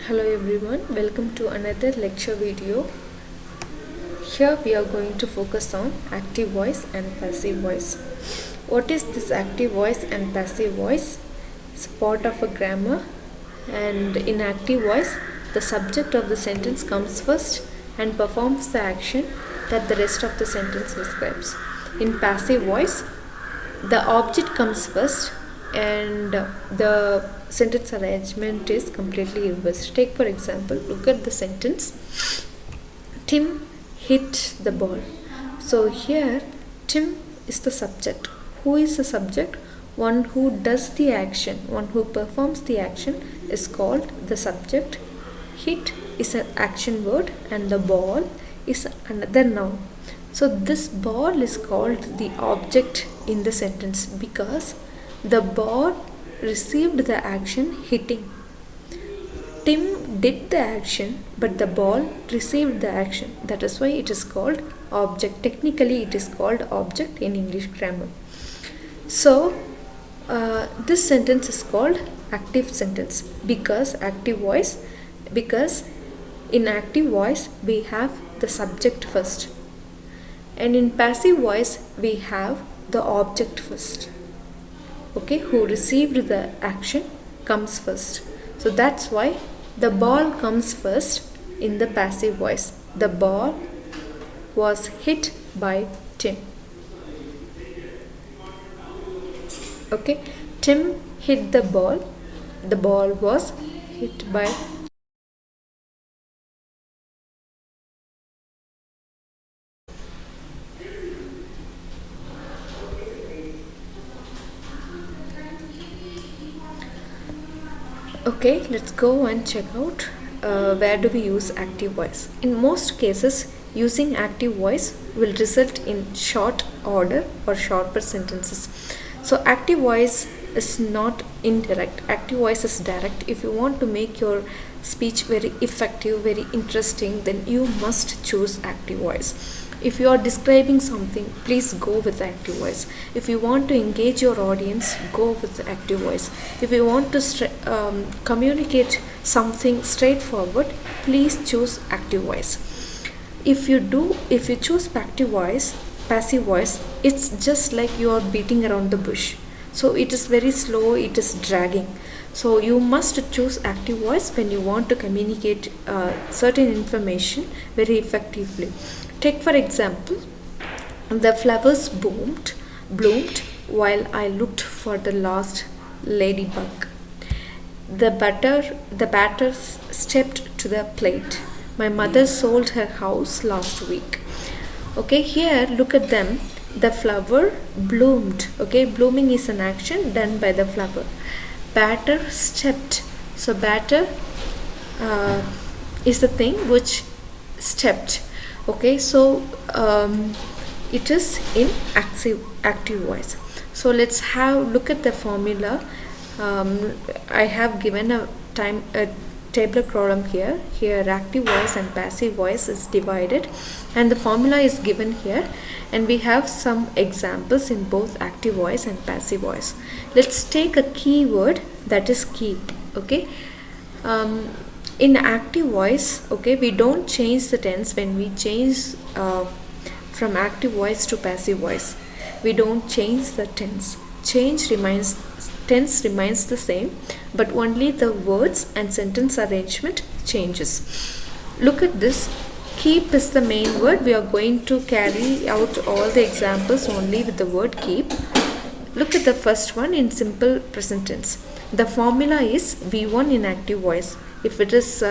Hello everyone, welcome to another lecture video. Here we are going to focus on active voice and passive voice. What is this active voice and passive voice? It's part of a grammar, and in active voice the subject of the sentence comes first and performs the action that the rest of the sentence describes. In passive voice the object comes first and the sentence arrangement is completely reversed. Take for example, look at the sentence, Tim hit the ball. So here Tim is the subject. Who is the subject? One who does the action, one who performs the action is called the subject. Hit is an action word and the ball is another noun. So this ball is called the object in the sentence because the ball received the action hitting. Tim did the action but the ball received the action. That is why it is called object. Technically it is called object in English grammar. So this sentence is called active sentence because in active voice we have the subject first, and in passive voice we have the object first. Okay, who received the action comes first. So that's why the ball comes first in the passive voice. The ball was hit by Tim. Okay, Tim hit the ball. The ball was hit by Okay, let's go and check out where do we use active voice. In most cases, using active voice will result in short order or shorter sentences. So active voice is not indirect. Active voice is direct. If you want to make your speech very effective, very interesting, then you must choose active voice. If you are describing something, please go with active voice. If you want to engage your audience, go with active voice. If you want to communicate something straightforward, please choose active voice. If you choose passive voice, it's just like you are beating around the bush. So it is very slow, it is dragging. So you must choose active voice when you want to communicate certain information very effectively. Take for example, the flowers bloomed while I looked for the lost ladybug. The batter stepped to the plate. My mother sold her house last week. Okay, here look at them. The flower bloomed. Okay, blooming is an action done by the flower. Batter stepped. So batter is the thing which stepped. Okay, so it is in active voice. So let's look at the formula. I have given a tabular column here. Here active voice and passive voice is divided and the formula is given here, and we have some examples in both active voice and passive voice. Let's take a keyword, that is keep. Okay, in active voice, okay, we don't change the tense when we change from active voice to passive voice. We don't change the tense. Tense remains the same, but only the words and sentence arrangement changes. Look at this. Keep is the main word. We are going to carry out all the examples only with the word keep. Look at the first one in simple present tense. The formula is V1 in active voice. If it is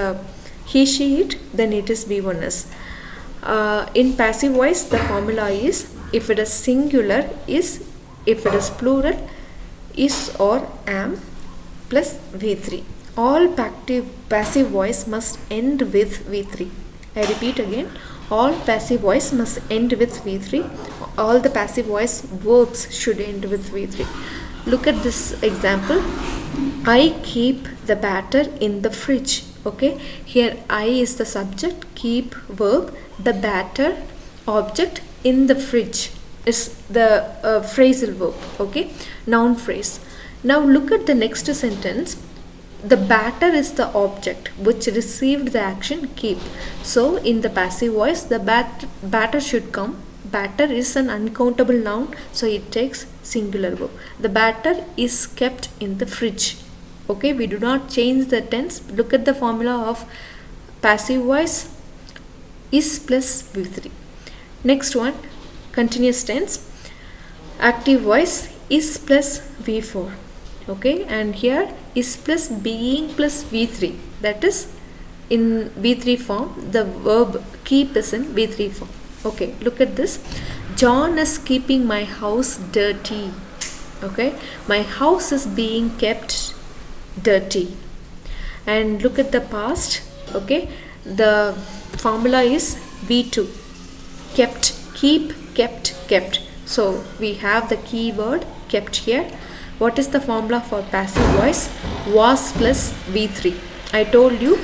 he, she, it, then it is V1s. In passive voice, the formula is if it is singular is, if it is plural is or am plus V3. All passive voice must end with V3. I repeat again, all passive voice must end with V3. All the passive voice verbs should end with V3. Look at this example. I keep the batter in the fridge. Okay, here I is the subject, keep verb, the batter object, in the fridge is the phrasal verb. Okay, noun phrase. Now look at the next sentence. the batter is the object which received the action keep. So in the passive voice, the batter should come. Batter is an uncountable noun, so it takes singular verb. The batter is kept in the fridge. Okay, we do not change the tense. Look at the formula of passive voice, is plus V3. Next one, continuous tense, active voice, is plus V4. Okay, and here is plus being plus V3, that is in V3 form. The verb keep is in V3 form. Okay, look at this. John is keeping my house dirty. Okay, my house is being kept dirty. And look at the past. Okay, the formula is V2, kept, keep, kept, kept. So we have the keyword kept here. What is the formula for passive voice? Was plus V3. I told you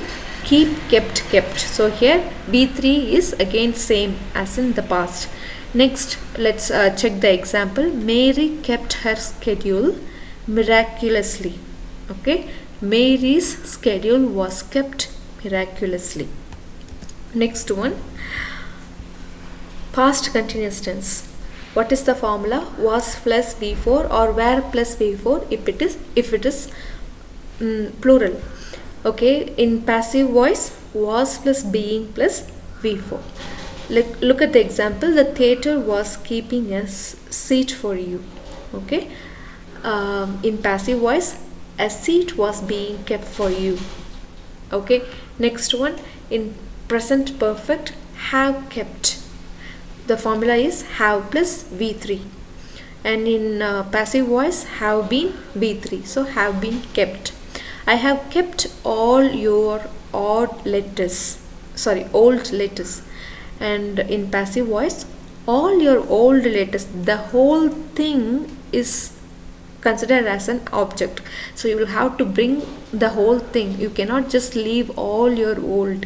keep, kept, kept. So here V3 is again same as in the past. Next, let's check the example. Mary kept her schedule miraculously. Okay, Mary's schedule was kept miraculously. Next one, past continuous tense. What is the formula? Was plus V4 or were plus V4 if it is plural. Okay, in passive voice, was plus being plus V4. Look at the example. The theater was keeping a seat for you. Okay, in passive voice, a seat was being kept for you. Okay, next one, in present perfect, have kept. The formula is have plus V3. And in passive voice, have been V3. So have been kept. I have kept all your old letters. And in passive voice, all your old letters, the whole thing is considered as an object. So you will have to bring the whole thing. You cannot just leave all your old.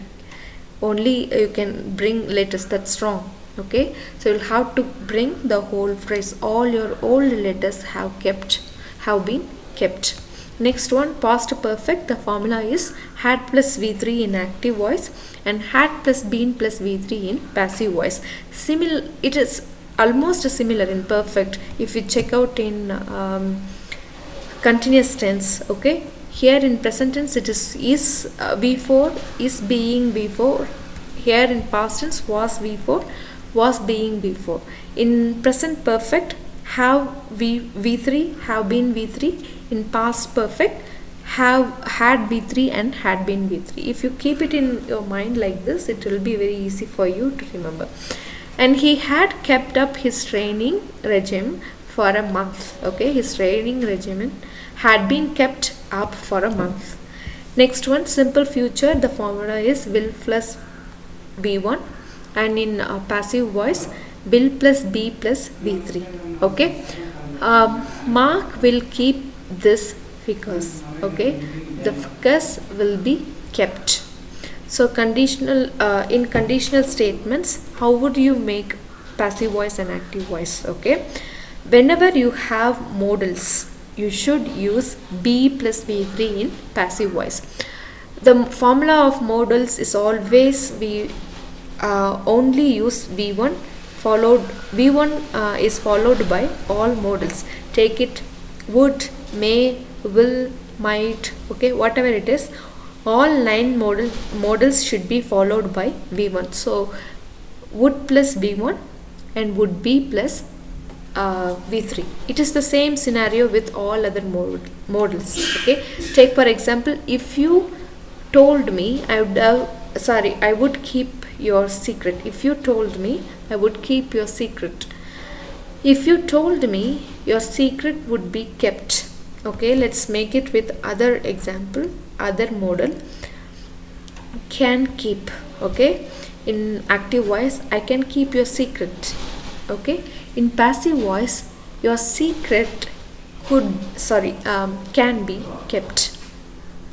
Only you can bring letters. That's wrong. Okay, so you'll have to bring the whole phrase. All your old letters have been kept. Next one, past perfect. The formula is had plus V3 in active voice and had plus been plus V3 in passive voice. It is almost similar in perfect if you check out in continuous tense. Okay, here in present tense it is V4, is being V4. Here in past tense was V4, was being V4. In present perfect, have V3, have been V3. In past perfect, have had V3 and had been V3. If you keep it in your mind like this, it will be very easy for you to remember. And he had kept up his training regime for a month. Okay, his training regimen had been kept up for a month. Next one, simple future. The formula is will plus B1. And in passive voice, will plus B plus V3. Okay, Mark will keep this figures. Okay, the figures will be kept. So conditional in conditional statements, how would you make passive voice and active voice? Okay, whenever you have modals, you should use B plus V3 in passive voice. The formula of modals is always we only use V1 is followed by all modals. Take it would, may, will, might. Okay, whatever it is, all 9 modals should be followed by V1. So would plus V1 and would be plus V3. It is the same scenario with all other modals. Okay, take for example, if you told me I would keep your secret. If you told me, I would keep your secret. If you told me, your secret would be kept. Okay, let's make it with other example, other modal. Can keep. Okay, in active voice, I can keep your secret. Okay, in passive voice, your secret can be kept.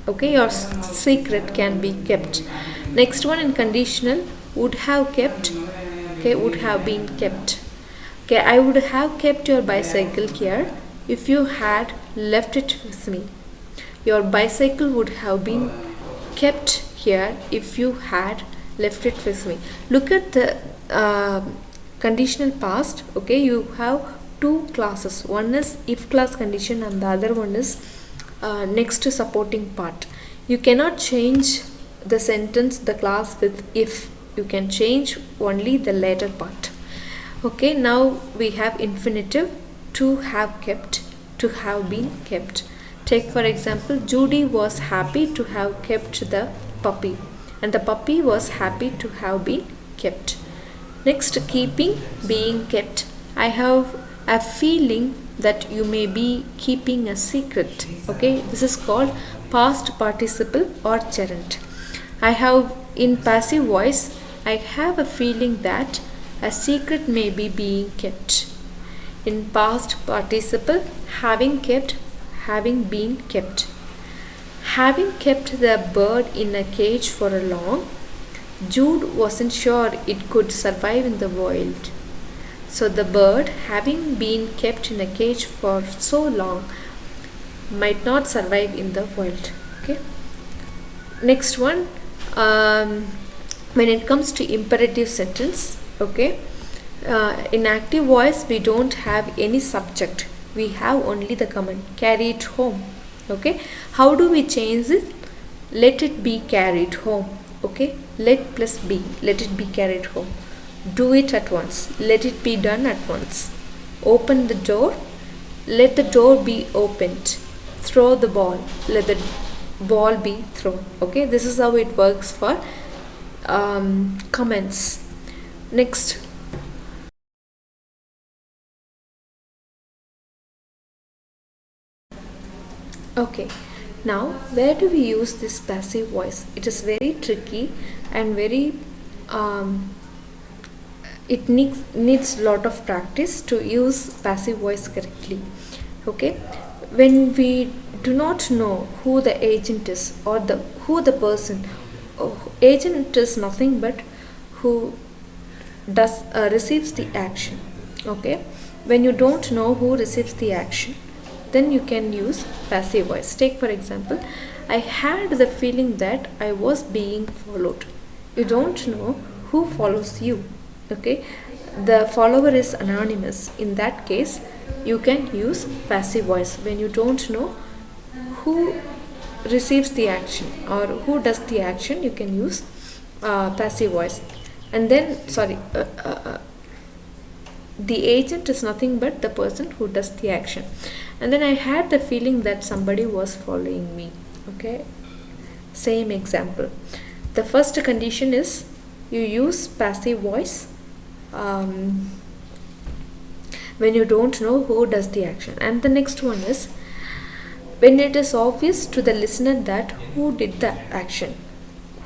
Okay, your secret can be kept. Next one, in conditional, would have kept. Okay, would have been kept. Okay, I would have kept your bicycle here if you had left it with me. Your bicycle would have been kept here if you had left it with me. Look at the conditional past. Okay, you have two classes. One is if clause condition and the other one is next supporting part. You cannot change the sentence, the clause with if. You can change only the later part. Okay, now we have infinitive: to have kept, to have been kept. Take for example, Judy was happy to have kept the puppy, and the puppy was happy to have been kept. Next, keeping, being kept. I have a feeling that you may be keeping a secret. Okay, this is called past participle or gerund. I have, in passive voice, I have a feeling that a secret may be being kept. In past participle, having kept, having been kept. Having kept the bird in a cage for a long, Jude wasn't sure it could survive in the wild. So the bird, having been kept in a cage for so long, might not survive in the wild. Okay. Next one, when it comes to imperative sentence, okay, in active voice we don't have any subject, we have only the command carry it home. Okay, how do we change it? Let it be carried home. Okay, let plus be, let it be carried home. Do it at once, let it be done at once. Open the door, let the door be opened. Throw the ball, let the ball be thrown. Okay, this is how it works for comments. Next, okay, now where do we use this passive voice? It is very tricky and very it needs lot of practice to use passive voice correctly. Okay, when we do not know who the agent is or who the person, agent is nothing but who does receives the action. Okay, when you don't know who receives the action, then you can use passive voice. Take for example, I had the feeling that I was being followed. You don't know who follows you. Okay, the follower is anonymous. In that case, you can use passive voice. When you don't know who receives the action or who does the action, you can use passive voice. And then the agent is nothing but the person who does the action. And then I had the feeling that somebody was following me. Okay, same example. The first condition is you use passive voice when you don't know who does the action. And the next one is when it is obvious to the listener that who did the action,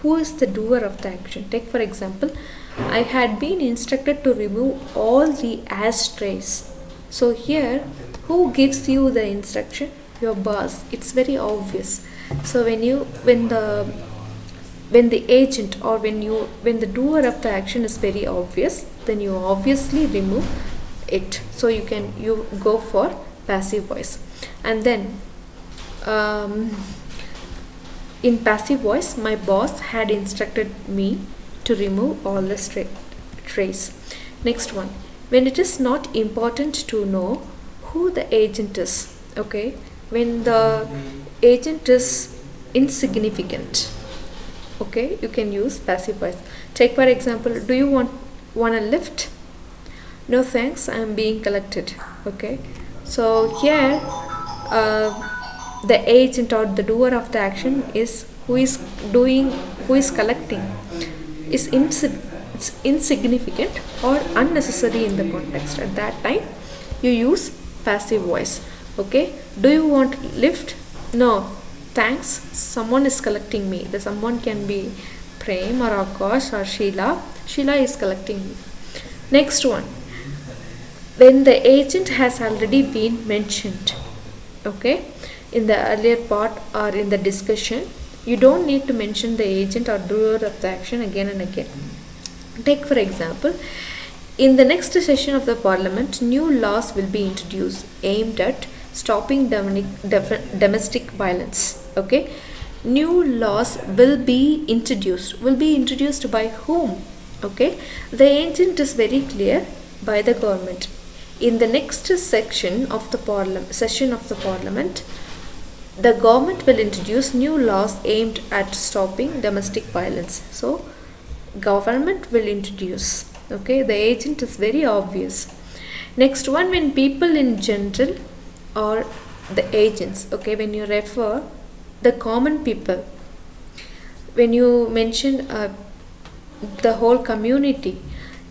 who is the doer of the action. Take for example, I had been instructed to remove all the ashtrays. So here, who gives you the instruction? Your boss. It's very obvious. So when the agent or when the doer of the action is very obvious, then you obviously remove it. So you go for passive voice. And then in passive voice, my boss had instructed me to remove all the trays. Next one, when it is not important to know who the agent is. Okay, when the agent is insignificant, okay, you can use passive voice. Take for example, do you want a lift? No thanks, I am being collected. Okay, so here the agent or the doer of the action is who is collecting is insignificant or unnecessary in the context. At that time you use passive voice. Okay, do you want lift? No thanks, someone is collecting me. The someone can be Prem or Akash or Sheila is collecting me. Next one, when the agent has already been mentioned, okay, in the earlier part or in the discussion, you don't need to mention the agent or doer of the action again and again. Take for example, in the next session of the parliament, new laws will be introduced aimed at stopping domestic violence. Okay, new laws will be introduced by whom? Okay, the agent is very clear, by the government. In the next session of the parliament, the government will introduce new laws aimed at stopping domestic violence. So government will introduce. Okay, the agent is very obvious. Next one, when people in general or the agents. Okay, when you refer the common people, when you mention the whole community,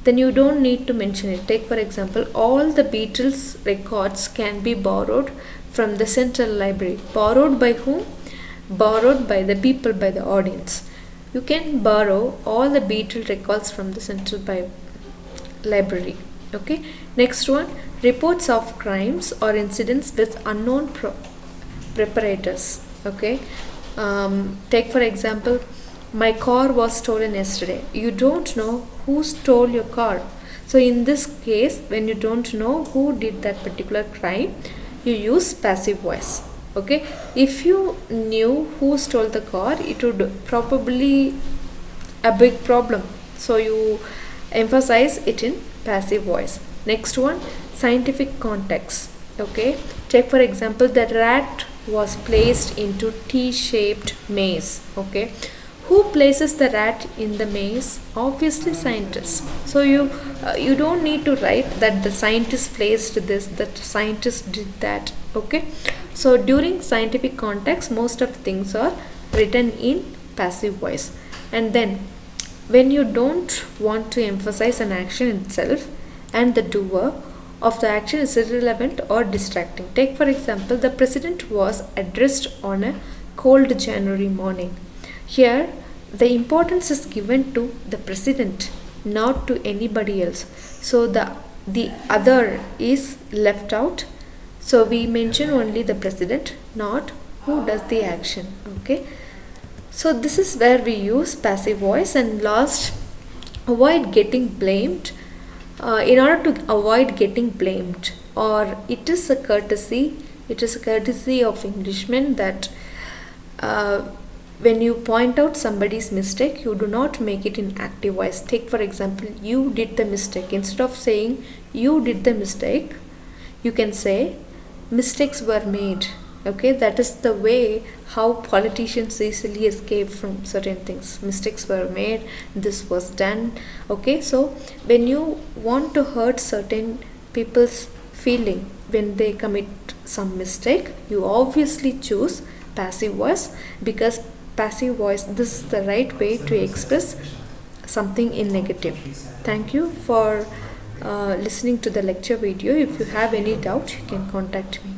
then you don't need to mention it. Take for example, all the Beatles records can be borrowed from the central library. Borrowed by whom? Borrowed by the people, by the audience. You can borrow all the Beatles records from the central library. Okay, next one, reports of crimes or incidents with unknown preparators. Okay, take for example, my car was stolen yesterday. You don't know who stole your car. So in this case, when you don't know who did that particular crime, you use passive voice. Okay, if you knew who stole the car, it would probably a big problem, so you emphasize it in passive voice. Next one, scientific context. Okay, take for example, the rat was placed into T-shaped maze. Okay, who places the rat in the maze? Obviously scientists. So you don't need to write that the scientist placed this, that scientist did that. Okay, so during scientific context, most of the things are written in passive voice. And then when you don't want to emphasize an action itself and the doer of the action is irrelevant or distracting. Take for example, the president was addressed on a cold January morning. Here the importance is given to the president, not to anybody else. So the other is left out. So we mention only the president, not who does the action. Okay, so this is where we use passive voice. And last, avoid getting blamed. In order to avoid getting blamed, or it is a courtesy of Englishmen that when you point out somebody's mistake, you do not make it in active voice. Take for example, you did the mistake. Instead of saying you did the mistake, you can say mistakes were made. Okay, that is the way how politicians easily escape from certain things. Mistakes were made, this was done. Okay, so when you want to hurt certain people's feeling when they commit some mistake, you obviously choose passive voice, because passive voice, this is the right way to express something in negative. Thank you for listening to the lecture video. If you have any doubt, you can contact me.